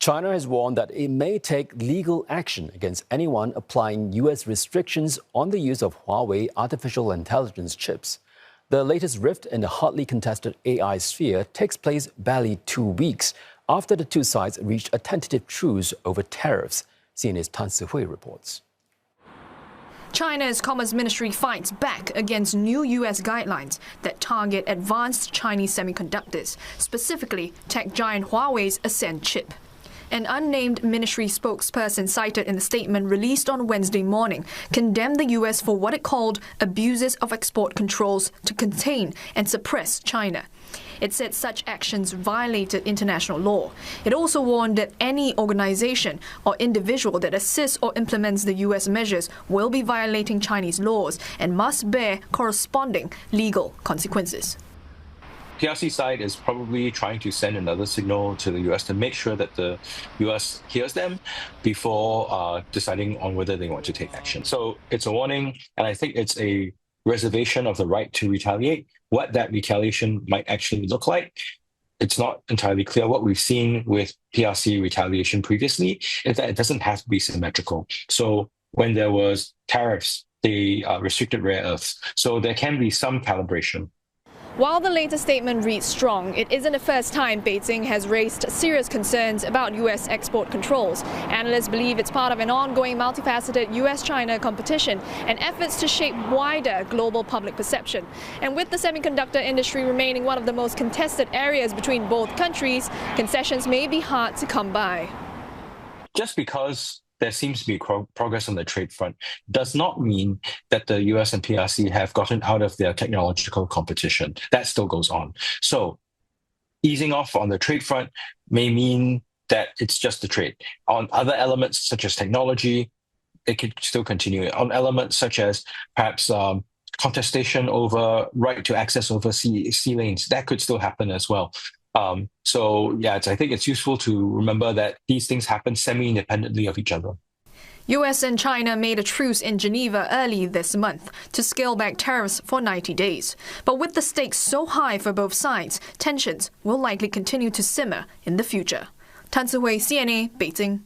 China has warned that it may take legal action against anyone applying U.S. restrictions on the use of Huawei artificial intelligence chips. The latest rift in the hotly contested AI sphere takes place barely 2 weeks after the two sides reached a tentative truce over tariffs. CNA's Tan Si-hui reports. China's Commerce Ministry fights back against new U.S. guidelines that target advanced Chinese semiconductors, specifically tech giant Huawei's Ascend chip. An unnamed ministry spokesperson cited in the statement released on Wednesday morning condemned the U.S. for what it called abuses of export controls to contain and suppress China. It said such actions violated international law. It also warned that any organization or individual that assists or implements the U.S. measures will be violating Chinese laws and must bear corresponding legal consequences. PRC side is probably trying to send another signal to the US to make sure that the US hears them before deciding on whether they want to take action. So it's a warning, and I think it's a reservation of the right to retaliate. What that retaliation might actually look like, it's not entirely clear. What we've seen with PRC retaliation previously is that it doesn't have to be symmetrical. So when there was tariffs, they restricted rare earths. So there can be some calibration. While the latest statement reads strong, it isn't the first time Beijing has raised serious concerns about U.S. export controls. Analysts believe it's part of an ongoing multifaceted U.S.-China competition and efforts to shape wider global public perception. And with the semiconductor industry remaining one of the most contested areas between both countries, concessions may be hard to come by. Just because there seems to be progress on the trade front does not mean that the US and PRC have gotten out of their technological competition. That still goes on. So easing off on the trade front may mean that it's just the trade. On other elements such as technology, it could still continue. On elements such as perhaps contestation over right to access over sea lanes, that could still happen as well. I think it's useful to remember that these things happen semi-independently of each other. US and China made a truce in Geneva early this month to scale back tariffs for 90 days. But with the stakes so high for both sides, tensions will likely continue to simmer in the future. Tan Si-hui, CNA, Beijing.